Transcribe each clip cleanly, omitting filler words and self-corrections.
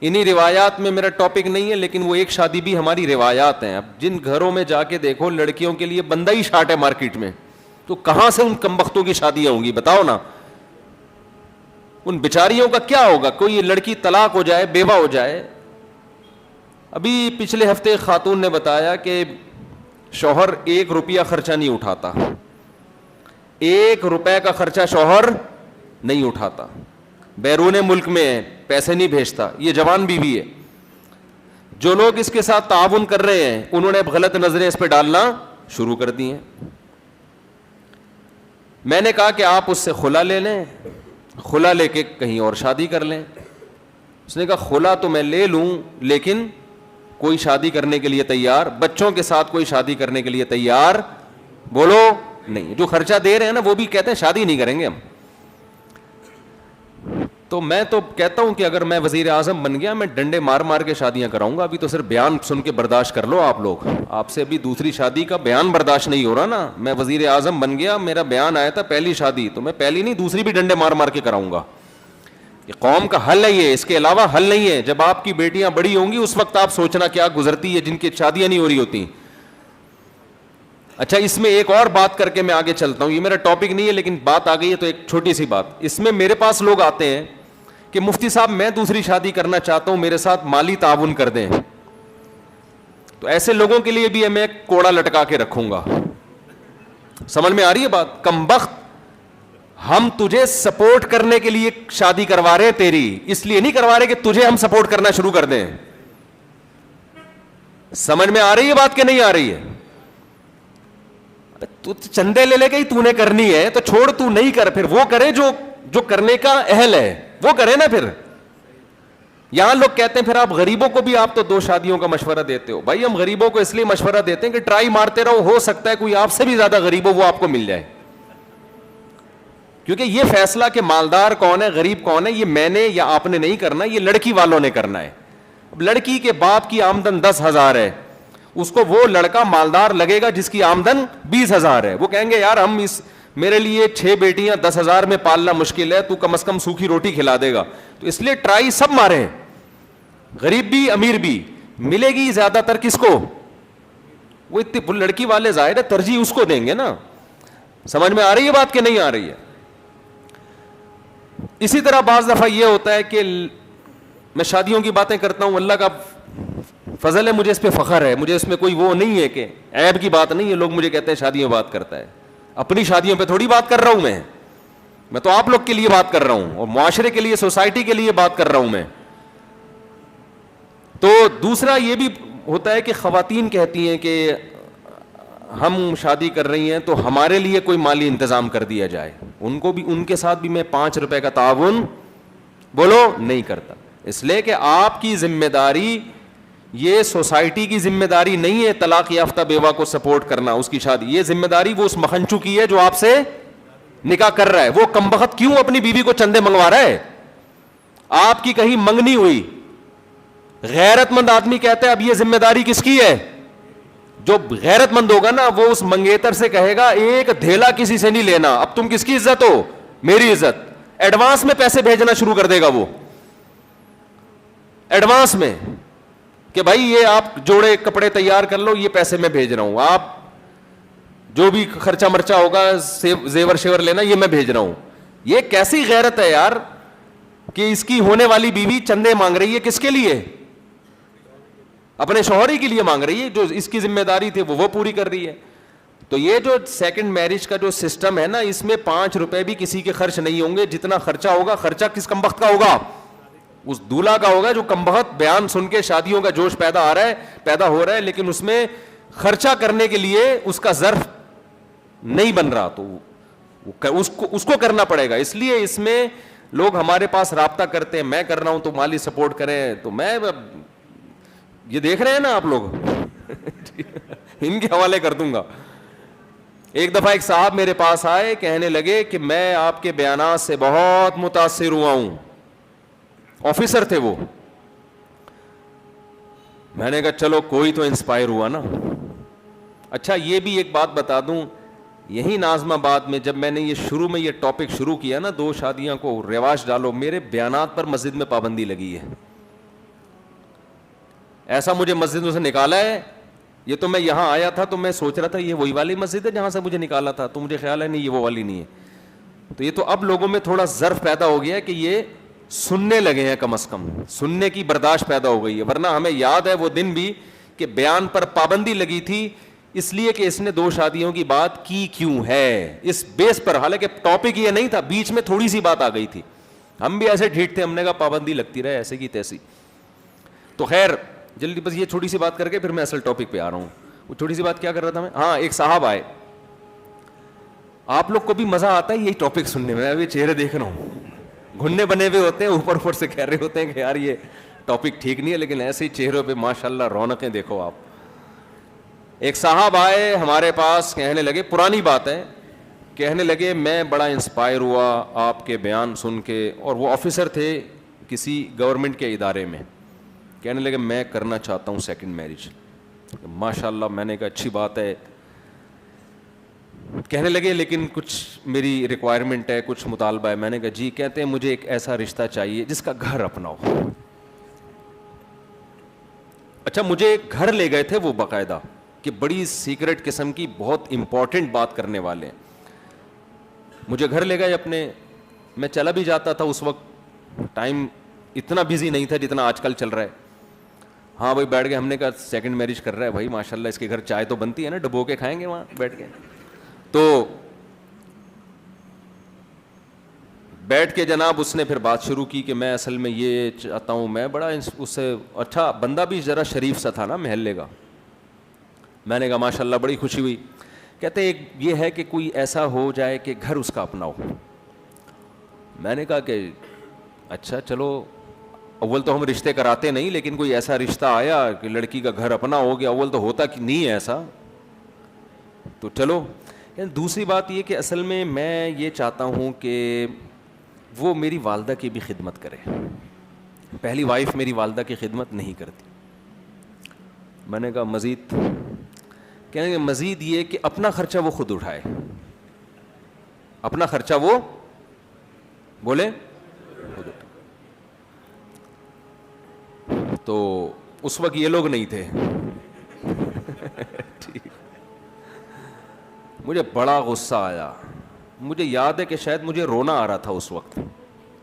انہی روایات میں میرا ٹاپک نہیں ہے, لیکن وہ ایک شادی بھی ہماری روایات ہیں. اب جن گھروں میں جا کے دیکھو لڑکیوں کے لیے بندہ ہی شارٹ ہے مارکیٹ میں, تو کہاں سے ان کمبختوں کی شادیاں ہوں گی بتاؤ نا. ان بیچاریوں کا کیا ہوگا؟ کوئی لڑکی طلاق ہو جائے, بیوہ ہو جائے. ابھی پچھلے ہفتے خاتون نے بتایا کہ شوہر 1 روپیہ خرچہ نہیں اٹھاتا, 1 روپے کا خرچہ شوہر نہیں اٹھاتا, بیرون ملک میں ہے, پیسے نہیں بھیجتا. یہ جوان بیوی ہے. جو لوگ اس کے ساتھ تعاون کر رہے ہیں انہوں نے اب غلط نظریں اس پہ ڈالنا شروع کر دی ہیں. میں نے کہا کہ آپ اس سے خلا لے لیں, خلا لے کے کہیں اور شادی کر لیں. اس نے کہا خلا تو میں لے لوں لیکن کوئی شادی کرنے کے لیے تیار, بچوں کے ساتھ کوئی شادی کرنے کے لیے تیار بولو نہیں. جو خرچہ دے رہے ہیں نا وہ بھی کہتے ہیں شادی نہیں کریں گے ہم. تو میں تو کہتا ہوں کہ اگر میں وزیر اعظم بن گیا میں ڈنڈے مار مار کے شادیاں کراؤں گا. ابھی تو صرف بیان سن کے برداشت کر لو آپ لوگ, آپ سے ابھی دوسری شادی کا بیان برداشت نہیں ہو رہا نا. میں وزیر اعظم بن گیا, میرا بیان آیا تھا پہلی شادی, تو میں پہلی نہیں دوسری بھی ڈنڈے مار مار کے کراؤں گا. یہ قوم کا حل ہے, یہ اس کے علاوہ حل نہیں ہے. جب آپ کی بیٹیاں بڑی ہوں گی اس وقت آپ سوچنا کیا گزرتی ہے جن کی شادیاں نہیں ہو رہی ہوتی. اچھا اس میں ایک اور بات کر کے میں آگے چلتا ہوں, یہ میرا ٹاپک نہیں ہے لیکن بات آ گئی ہے تو ایک چھوٹی سی بات. اس میں میرے پاس لوگ آتے ہیں کہ مفتی صاحب میں دوسری شادی کرنا چاہتا ہوں, میرے ساتھ مالی تعاون کر دیں. تو ایسے لوگوں کے لیے بھی میں ایک کوڑا لٹکا کے رکھوں گا. سمجھ میں آ رہی ہے بات؟ کمبخت, ہم تجھے سپورٹ کرنے کے لیے شادی کروا رہے, تیری اس لیے نہیں کروا رہے کہ تجھے ہم سپورٹ کرنا شروع کر دیں. سمجھ میں آ رہی ہے بات کہ نہیں آ رہی ہے؟ تو چندے لے لے کے ہی تو نے کرنی ہے تو چھوڑ, تو نہیں کر, پھر وہ کرے جو کرنے کا اہل ہے وہ کرے نا. پھر یہاں لوگ کہتے ہیں پھر آپ غریبوں کو بھی آپ تو 2 شادیوں کا مشورہ دیتے ہو. بھائی ہم غریبوں کو اس لیے مشورہ دیتے ہیں کہ ٹرائی مارتے رہو, ہو سکتا ہے کوئی آپ سے بھی زیادہ غریب ہو وہ آپ کو مل جائے. کیونکہ یہ فیصلہ کہ مالدار کون ہے غریب کون ہے یہ میں نے یا آپ نے نہیں کرنا, یہ لڑکی والوں نے کرنا ہے. اب لڑکی کے باپ کی آمدن 10,000 ہے, اس کو وہ لڑکا مالدار لگے گا جس کی آمدن 20,000 ہے. وہ کہیں گے یار ہم میرے لیے 6 بیٹیاں 10,000 میں پالنا مشکل ہے, تو کم از کم سوکھی روٹی کھلا دے گا. تو اس لیے ٹرائی سب مارے, غریب بھی امیر بھی. ملے گی زیادہ تر کس کو؟ وہ اتنی لڑکی والے ظاہر ہے ترجیح اس کو دیں گے نا. سمجھ میں آ رہی ہے بات کہ نہیں آ رہی ہے؟ اسی طرح بعض دفعہ یہ ہوتا ہے کہ میں شادیوں کی باتیں کرتا ہوں, اللہ کا فضل ہے, مجھے اس پہ فخر ہے, مجھے اس میں کوئی وہ نہیں ہے کہ عیب کی بات نہیں ہے. لوگ مجھے کہتے ہیں شادیوں بات کرتا ہے, اپنی شادیوں پہ تھوڑی بات کر رہا ہوں میں تو آپ لوگ کے لیے بات کر رہا ہوں اور معاشرے کے لیے, سوسائٹی کے لیے بات کر رہا ہوں میں. تو دوسرا یہ بھی ہوتا ہے کہ خواتین کہتی ہیں کہ ہم شادی کر رہی ہیں تو ہمارے لیے کوئی مالی انتظام کر دیا جائے. ان کو بھی, ان کے ساتھ بھی میں 5 روپے کا تعاون بولو نہیں کرتا. اس لیے کہ آپ کی ذمہ داری, یہ سوسائٹی کی ذمہ داری نہیں ہے طلاق یافتہ بیوہ کو سپورٹ کرنا, اس کی شادی. یہ ذمہ داری وہ اس مکھنچو کی ہے جو آپ سے نکاح کر رہا ہے. وہ کمبخت کیوں اپنی بیوی کو چندے منگوا رہا ہے؟ آپ کی کہیں منگنی ہوئی. غیرت مند آدمی کہتا ہے اب یہ ذمہ داری کس کی ہے؟ جو غیرت مند ہوگا نا وہ اس منگیتر سے کہے گا ایک دھیلا کسی سے نہیں لینا, اب تم کس کی عزت ہو؟ میری عزت. ایڈوانس میں پیسے بھیجنا شروع کر دے گا وہ, ایڈوانس میں, کہ بھائی یہ آپ جوڑے کپڑے تیار کر لو, یہ پیسے میں بھیج رہا ہوں, آپ جو بھی خرچہ مرچہ ہوگا زیور شیور لینا یہ میں بھیج رہا ہوں. یہ کیسی غیرت ہے یار کہ اس کی ہونے والی بیوی چندے مانگ رہی ہے, کس کے لیے؟ اپنے شوہر ہی کے لیے مانگ رہی ہے, جو اس کی ذمہ داری تھی وہ پوری کر رہی ہے. تو یہ جو سیکنڈ میرج کا جو سسٹم ہے نا, اس میں 5 روپے بھی کسی کے خرچ نہیں ہوں گے. جتنا خرچہ ہوگا, خرچہ کس کمبخت کا ہوگا؟ اس دولہا کا ہوگا جو کمبخت بیان سن کے شادیوں کا جوش پیدا ہو رہا ہے لیکن اس میں خرچہ کرنے کے لیے اس کا ظرف نہیں بن رہا, تو اس کو کرنا پڑے گا. اس لیے اس میں لوگ ہمارے پاس رابطہ کرتے ہیں, میں کر رہا ہوں تو مالی سپورٹ کریں. تو میں یہ دیکھ رہے ہیں نا آپ لوگ ان کے حوالے کر دوں گا. ایک دفعہ ایک صاحب میرے پاس آئے, کہنے لگے کہ میں آپ کے بیانات سے بہت متاثر ہوا ہوں. آفیسر تھے وہ. میں نے کہا چلو کوئی تو انسپائر ہوا نا. اچھا یہ بھی ایک بات بتا دوں, یہی ناظم آباد میں جب میں نے یہ ٹاپک شروع کیا نا, 2 شادیاں کو رواج ڈالو, میرے بیانات پر مسجد میں پابندی لگی ہے. ایسا مجھے مسجدوں سے نکالا ہے, یہ تو میں یہاں آیا تھا تو میں سوچ رہا تھا یہ وہی والی مسجد ہے جہاں سے مجھے نکالا تھا, تو مجھے خیال ہے نہیں یہ وہ والی نہیں ہے. تو یہ تو اب لوگوں میں تھوڑا ظرف پیدا ہو گیا ہے کہ یہ سننے لگے ہیں, کم از کم سننے کی برداشت پیدا ہو گئی ہے. ورنہ ہمیں یاد ہے وہ دن بھی کہ بیان پر پابندی لگی تھی اس لیے کہ اس نے 2 شادیوں کی بات کی کیوں ہے, اس بیس پر. حالانکہ ٹاپک یہ نہیں تھا, بیچ میں تھوڑی سی بات آ گئی تھی, ہم بھی ایسے ڈھیٹ تھے, ہم نے کہا پابندی لگتی رہے ایسے کی تیسی. تو خیر جلدی بس یہ چھوٹی سی بات کر کے پھر میں اصل ٹاپک پہ آ رہا ہوں. وہ چھوٹی سی بات کیا کر رہا تھا میں, ہاں ایک صاحب آئے. آپ لوگ کو بھی مزہ آتا ہے یہی ٹاپک سننے میں, ابھی چہرے دیکھ رہا ہوں گھننے بنے ہوئے ہوتے ہیں, اوپر سے کہہ رہے ہوتے ہیں کہ یار یہ ٹاپک ٹھیک نہیں ہے, لیکن ایسے ہی چہروں پہ ماشاءاللہ رونقیں دیکھو آپ. ایک صاحب آئے ہمارے پاس, کہنے لگے, پرانی بات ہے, کہنے لگے میں بڑا انسپائر ہوا آپ کے بیان سن کے, اور وہ آفیسر تھے کسی گورنمنٹ کے ادارے میں. کہنے لگے میں کرنا چاہتا ہوں سیکنڈ میرج. ماشاءاللہ میں نے کہا اچھی بات ہے. کہنے لگے لیکن کچھ میری ریکوائرمنٹ ہے, کچھ مطالبہ ہے. میں نے کہا جی. کہتے ہیں مجھے ایک ایسا رشتہ چاہیے جس کا گھر اپنا ہو. اچھا مجھے ایک گھر لے گئے تھے وہ باقاعدہ, کہ بڑی سیکرٹ قسم کی بہت امپورٹنٹ بات کرنے والے ہیں. مجھے گھر لے گئے اپنے, میں چلا بھی جاتا تھا اس وقت, ٹائم اتنا بزی نہیں تھا جتنا آج کل چل رہا ہے. ہاں بھائی بیٹھ گئے, ہم نے کہا سیکنڈ میرج کر رہا ہے بھائی ماشاءاللہ اس کے گھر چائے تو بنتی ہے نا, ڈبو کے کھائیں گے وہاں بیٹھ کے. تو بیٹھ کے جناب اس نے پھر بات شروع کی کہ میں اصل میں یہ چاہتا ہوں, میں بڑا اس سے, اچھا بندہ بھی ذرا شریف سا تھا نا محلے کا. میں نے کہا ماشاءاللہ بڑی خوشی ہوئی. کہتے ایک یہ ہے کہ کوئی ایسا ہو جائے کہ گھر اس کا اپنا ہو. میں نے کہا کہ اچھا چلو, اول تو ہم رشتے کراتے نہیں, لیکن کوئی ایسا رشتہ آیا کہ لڑکی کا گھر اپنا ہو گیا, اول تو ہوتا کہ نہیں ہے ایسا, تو چلو. دوسری بات یہ کہ اصل میں یہ چاہتا ہوں کہ وہ میری والدہ کی بھی خدمت کرے. پہلی وائف میری والدہ کی خدمت نہیں کرتی. میں نے کہا مزید, کہنے کہ مزید یہ کہ اپنا خرچہ وہ خود اٹھائے. اپنا خرچہ وہ بولے خود اٹھائے. تو اس وقت یہ لوگ نہیں تھے. مجھے بڑا غصہ آیا. مجھے یاد ہے کہ شاید مجھے رونا آ رہا تھا اس وقت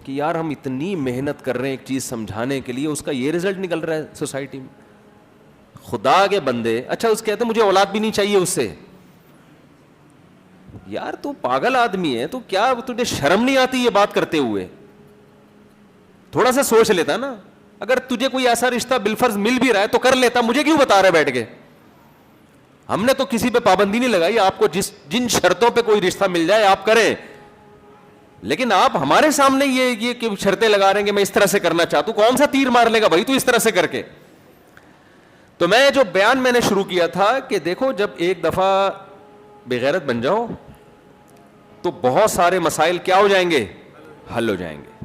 کہ یار ہم اتنی محنت کر رہے ہیں ایک چیز سمجھانے کے لیے, اس کا یہ رزلٹ نکل رہا ہے سوسائٹی میں. خدا کے بندے, اچھا اس کہتے مجھے اولاد بھی نہیں چاہیے اس سے. یار تو پاگل آدمی ہے, تو کیا تجھے شرم نہیں آتی یہ بات کرتے ہوئے؟ تھوڑا سا سوچ لیتا نا. اگر تجھے کوئی ایسا رشتہ بالفرض مل بھی رہا ہے تو کر لیتا, مجھے کیوں بتا رہا ہے بیٹھ کے؟ ہم نے تو کسی پہ پابندی نہیں لگائی, آپ کو جن شرطوں پہ کوئی رشتہ مل جائے آپ کریں, لیکن آپ ہمارے سامنے یہ کہ شرطیں لگا رہے ہیں کہ میں اس طرح سے کرنا چاہتا ہوں. کون سا تیر مار لے گا بھائی تو اس طرح سے کر کے؟ تو میں جو بیان میں نے شروع کیا تھا کہ دیکھو جب ایک دفعہ بے غیرت بن جاؤ تو بہت سارے مسائل کیا ہو جائیں گے, حل ہو جائیں گے.